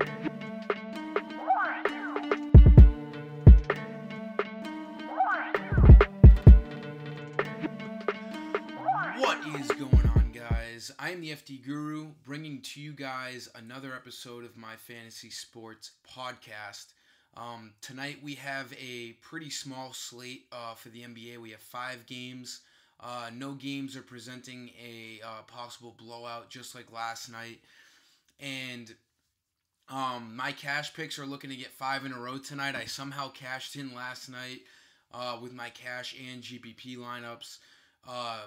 What is going on, guys? I am the FD Guru, bringing to you guys another episode of my fantasy sports podcast. Tonight we have a pretty small slate for the NBA. We have 5 games. No games are presenting a possible blowout, just like last night. And my cash picks are looking to get 5 in a row tonight. I somehow cashed in last night with my cash and GPP lineups.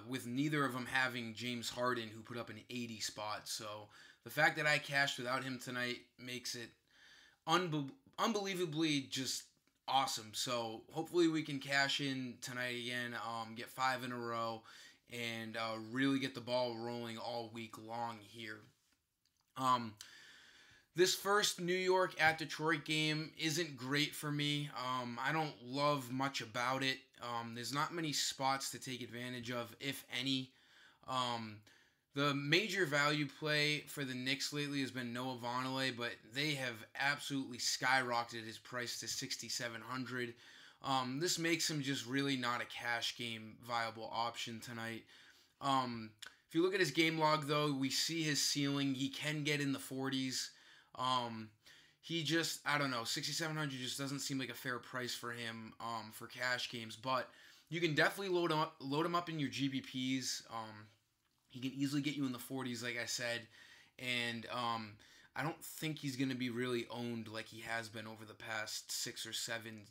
With neither of them having James Harden, who put up an 80 spot. So the fact that I cashed without him tonight makes it unbelievably just awesome. So hopefully we can cash in tonight again, get 5 in a row, and really get the ball rolling all week long here. This first New York at Detroit game isn't great for me. I don't love much about it. There's not many spots to take advantage of, if any. The major value play for the Knicks lately has been Noah Vonleh, but they have absolutely skyrocketed his price to $6,700. This makes him just really not a cash game viable option tonight. If you look at his game log, though, we see his ceiling. He can get in the 40s. He just, I don't know, $6,700 just doesn't seem like a fair price for him for cash games, but you can definitely load him up in your GPPs. He can easily get you in the 40s, like I said, and I don't think he's going to be really owned like he has been over the past 6 or 7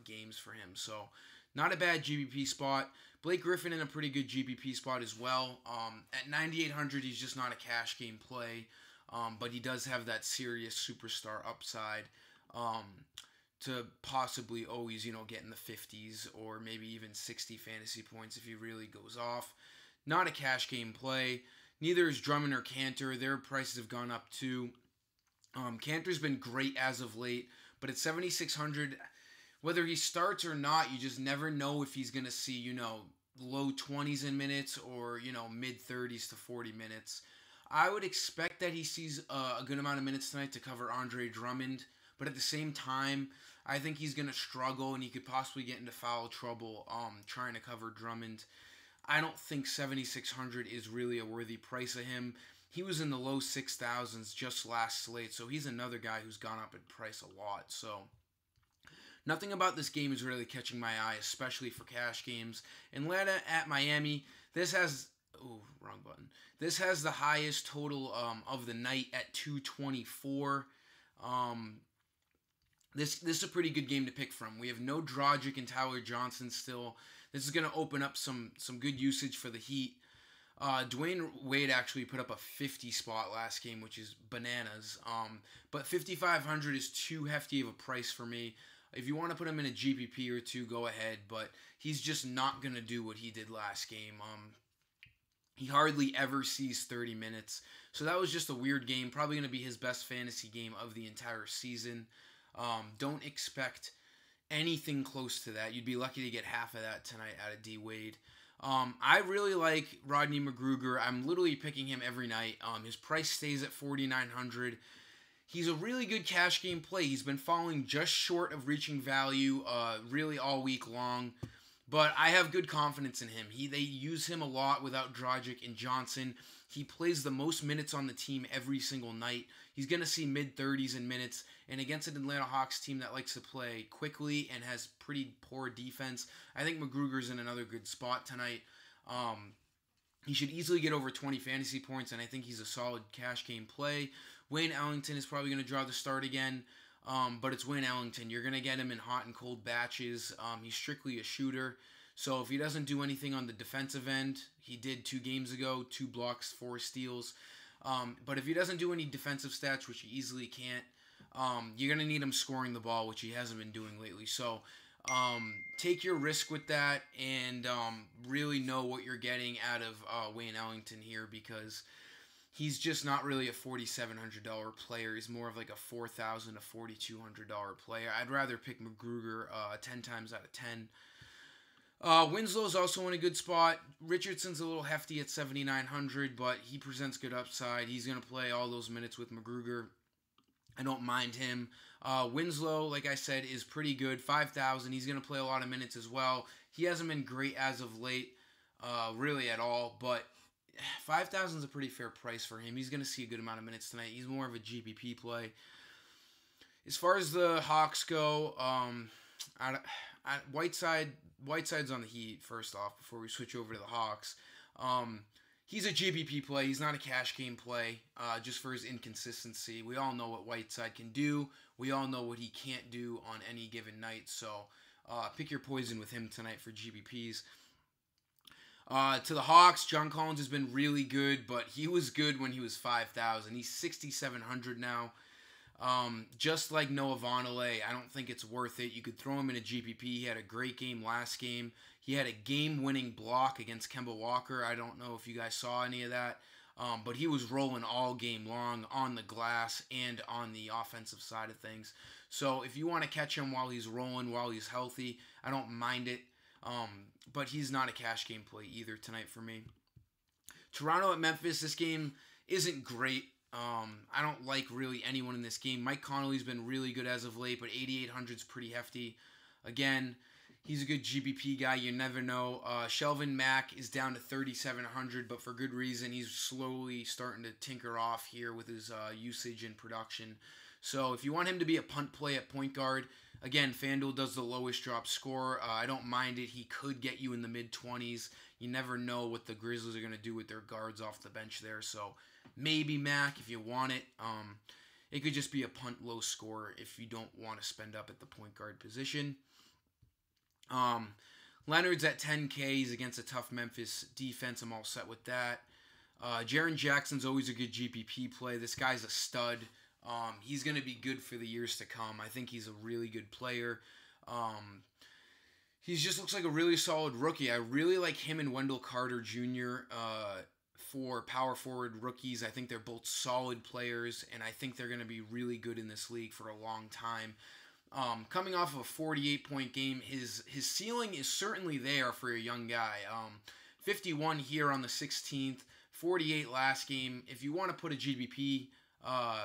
games for him, so not a bad GPP spot. Blake Griffin in a pretty good GPP spot as well. At $9,800, he's just not a cash game play. But he does have that serious superstar upside to possibly always, get in the 50s or maybe even 60 fantasy points if he really goes off. Not a cash game play. Neither is Drummond or Cantor. Their prices have gone up too. Cantor's been great as of late, but at $7,600, whether he starts or not, you just never know if he's going to see, low 20s in minutes or, mid 30s to 40 minutes. I would expect that he sees a good amount of minutes tonight to cover Andre Drummond, but at the same time, I think he's going to struggle and he could possibly get into foul trouble trying to cover Drummond. I don't think $7,600 is really a worthy price of him. He was in the low 6,000s just last slate, so he's another guy who's gone up in price a lot. So nothing about this game is really catching my eye, especially for cash games. Atlanta at Miami, this has... Oh, wrong button. This has the highest total of the night at 224. This is a pretty good game to pick from. We have no Dragic and Tyler Johnson still. This is going to open up some good usage for the Heat. Dwayne Wade actually put up a 50 spot last game, which is bananas. But $5,500 is too hefty of a price for me. If you want to put him in a GPP or two, go ahead. But he's just not going to do what he did last game. He hardly ever sees 30 minutes. So that was just a weird game. Probably going to be his best fantasy game of the entire season. Don't expect anything close to that. You'd be lucky to get half of that tonight out of D. Wade. I really like Rodney McGruger. I'm literally picking him every night. His price stays at $4,900. He's a really good cash game play. He's been falling just short of reaching value really all week long. But I have good confidence in him. They use him a lot without Dragic and Johnson. He plays the most minutes on the team every single night. He's going to see mid-30s in minutes. And against an Atlanta Hawks team that likes to play quickly and has pretty poor defense, I think McGruger's in another good spot tonight. He should easily get over 20 fantasy points, and I think he's a solid cash game play. Wayne Ellington is probably going to draw the start again. But it's Wayne Ellington. You're going to get him in hot and cold batches. He's strictly a shooter. So if he doesn't do anything on the defensive end, he did 2 games ago, 2 blocks, 4 steals. But if he doesn't do any defensive stats, which he easily can't, you're going to need him scoring the ball, which he hasn't been doing lately. So take your risk with that and really know what you're getting out of Wayne Ellington here, because he's just not really a $4,700 player. He's more of like a $4,000 to $4,200 player. I'd rather pick McGruger 10 times out of 10. Winslow's also in a good spot. Richardson's a little hefty at $7,900, but he presents good upside. He's going to play all those minutes with McGruger. I don't mind him. Winslow, like I said, is pretty good. 5,000. He's going to play a lot of minutes as well. He hasn't been great as of late, really at all, but 5,000 is a pretty fair price for him. He's going to see a good amount of minutes tonight. He's more of a GPP play. As far as the Hawks go, Whiteside's on the Heat, first off, before we switch over to the Hawks. He's a GPP play. He's not a cash game play, just for his inconsistency. We all know what Whiteside can do. We all know what he can't do on any given night. So pick your poison with him tonight for GPPs. To the Hawks, John Collins has been really good, but he was good when he was 5,000. He's 6,700 now. Just like Noah Vonleh, I don't think it's worth it. You could throw him in a GPP. He had a great game last game. He had a game-winning block against Kemba Walker. I don't know if you guys saw any of that, but he was rolling all game long on the glass and on the offensive side of things. So if you want to catch him while he's rolling, while he's healthy, I don't mind it. But he's not a cash game play either tonight for me. Toronto at Memphis, this game isn't great. I don't like really anyone in this game. Mike Conley's been really good as of late, but 8,800 is pretty hefty. Again, he's a good GBP guy. You never know. Shelvin Mack is down to 3,700, but for good reason. He's slowly starting to tinker off here with his usage and production. So if you want him to be a punt play at point guard, again, FanDuel does the lowest drop score. I don't mind it. He could get you in the mid-20s. You never know what the Grizzlies are going to do with their guards off the bench there. So maybe Mac if you want it. It could just be a punt low score if you don't want to spend up at the point guard position. Leonard's at 10K. He's against a tough Memphis defense. I'm all set with that. Jaren Jackson's always a good GPP play. This guy's a stud. He's going to be good for the years to come. I think he's a really good player. He just looks like a really solid rookie. I really like him and Wendell Carter Jr. For power forward rookies. I think they're both solid players, and I think they're going to be really good in this league for a long time. Coming off of a 48-point game, his ceiling is certainly there for a young guy. 51 here on the 16th, 48 last game. If you want to put a GBP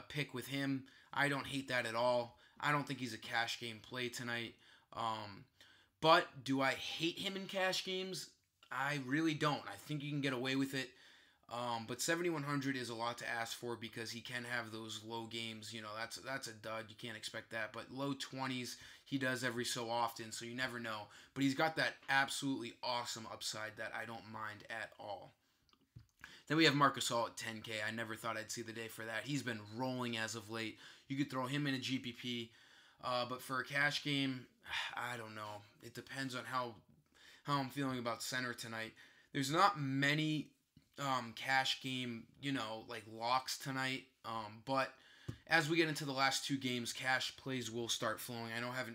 pick with him, I don't hate that at all. I don't think he's a cash game play tonight. But do I hate him in cash games? I really don't. I think you can get away with it. But 7,100 is a lot to ask for because he can have those low games. You know, that's a dud. You can't expect that. But low 20s, he does every so often, so you never know. But he's got that absolutely awesome upside that I don't mind at all. Then we have Marcus All at 10K. I never thought I'd see the day for that. He's been rolling as of late. You could throw him in a GPP. But for a cash game, I don't know. It depends on how I'm feeling about center tonight. There's not many cash game, like locks tonight. But as we get into the last two games, cash plays will start flowing.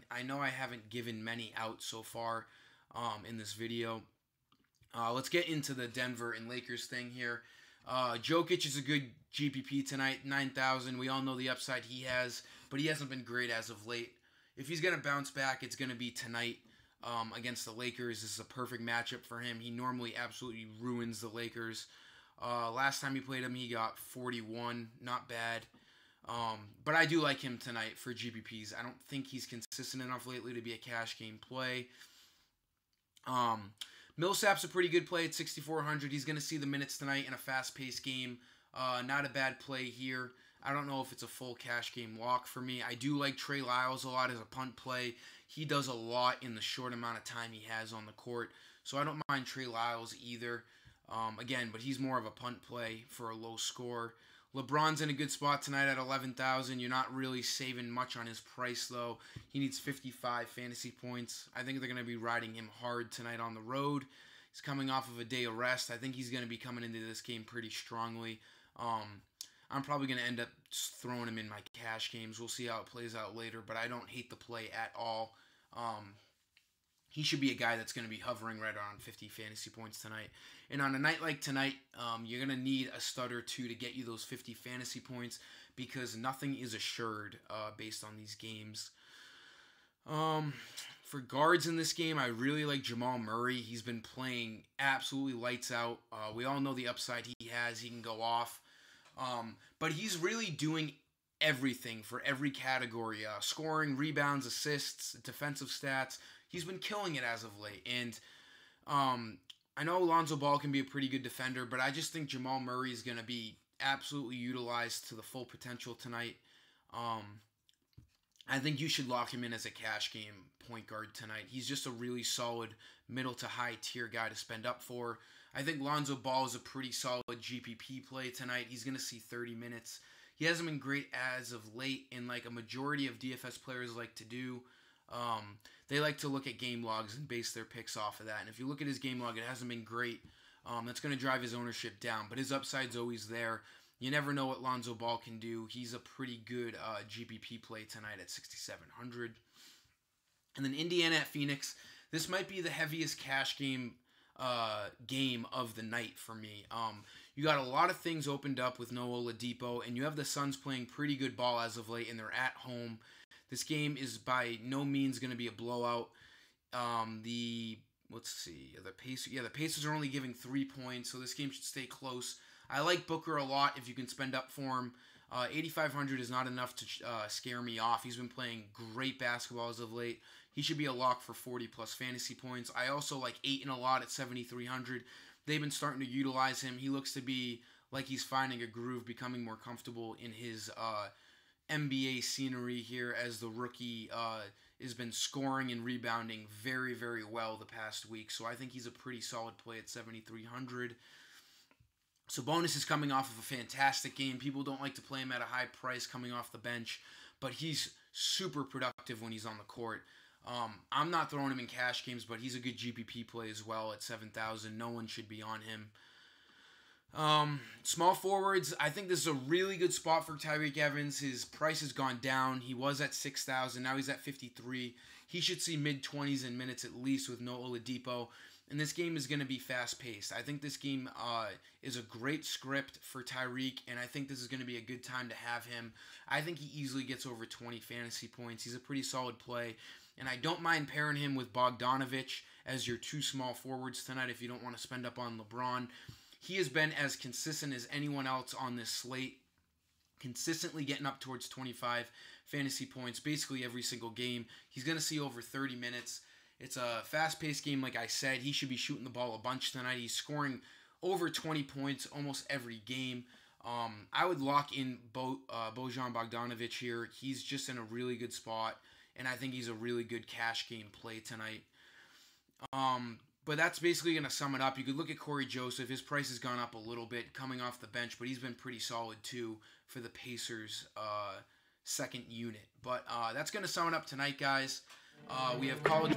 I know I haven't given many out so far in this video. Let's get into the Denver and Lakers thing here. Jokic is a good GPP tonight, 9,000. We all know the upside he has, but he hasn't been great as of late. If he's going to bounce back, it's going to be tonight against the Lakers. This is a perfect matchup for him. He normally absolutely ruins the Lakers. Last time he played him, he got 41. Not bad. But I do like him tonight for GPPs. I don't think he's consistent enough lately to be a cash game play. Millsap's a pretty good play at 6,400. He's going to see the minutes tonight in a fast-paced game. Not a bad play here. I don't know if it's a full cash game lock for me. I do like Trey Lyles a lot as a punt play. He does a lot in the short amount of time he has on the court. So I don't mind Trey Lyles either. Again, but he's more of a punt play for a low score. LeBron's in a good spot tonight at 11,000. You're not really saving much on his price, though. He needs 55 fantasy points. I think they're going to be riding him hard tonight on the road. He's coming off of a day of rest. I think he's going to be coming into this game pretty strongly. I'm probably going to end up throwing him in my cash games. We'll see how it plays out later, but I don't hate the play at all. He should be a guy that's going to be hovering right around 50 fantasy points tonight. And on a night like tonight, you're going to need a stud or two to get you those 50 fantasy points because nothing is assured based on these games. For guards in this game, I really like Jamal Murray. He's been playing absolutely lights out. We all know the upside he has. He can go off. But he's really doing everything for every category. Scoring, rebounds, assists, defensive stats. He's been killing it as of late. And I know Lonzo Ball can be a pretty good defender, but I just think Jamal Murray is going to be absolutely utilized to the full potential tonight. I think you should lock him in as a cash game point guard tonight. He's just a really solid middle to high tier guy to spend up for. I think Lonzo Ball is a pretty solid GPP play tonight. He's going to see 30 minutes. He hasn't been great as of late, and like a majority of DFS players like to do. They like to look at game logs and base their picks off of that. And if you look at his game log, it hasn't been great. That's going to drive his ownership down, but his upside's always there. You never know what Lonzo Ball can do. He's a pretty good GPP play tonight at 6,700. And then Indiana at Phoenix. This might be the heaviest cash game of the night for me. You got a lot of things opened up with no Oladipo, and you have the Suns playing pretty good ball as of late, and they're at home. This game is by no means going to be a blowout. The Pacers are only giving 3 points, so this game should stay close. I like Booker a lot if you can spend up for him. 8,500 is not enough to scare me off. He's been playing great basketball as of late. He should be a lock for 40-plus fantasy points. I also like Ayton a lot at 7,300. They've been starting to utilize him. He looks to be like he's finding a groove, becoming more comfortable in his NBA scenery here as the rookie has been scoring and rebounding very, very well the past week. So I think he's a pretty solid play at 7,300. Sabonis is coming off of a fantastic game. People don't like to play him at a high price coming off the bench, but he's super productive when he's on the court. I'm not throwing him in cash games, but he's a good GPP play as well at 7,000. No one should be on him. Small forwards, I think this is a really good spot for Tyreek Evans. His price has gone down. He was at 6,000. Now he's at 53. He should see mid-20s in minutes at least with no Oladipo. And this game is going to be fast-paced. I think this game is a great script for Tyreek, and I think this is going to be a good time to have him. I think he easily gets over 20 fantasy points. He's a pretty solid play, and I don't mind pairing him with Bogdanovich as your two small forwards tonight if you don't want to spend up on LeBron. He has been as consistent as anyone else on this slate, consistently getting up towards 25 fantasy points basically every single game. He's going to see over 30 minutes. It's a fast-paced game, like I said. He should be shooting the ball a bunch tonight. He's scoring over 20 points almost every game. I would lock in Bojan Bogdanovic here. He's just in a really good spot, and I think he's a really good cash game play tonight. But that's basically going to sum it up. You could look at Corey Joseph. His price has gone up a little bit coming off the bench, but he's been pretty solid too for the Pacers' second unit. But that's going to sum it up tonight, guys. We have college.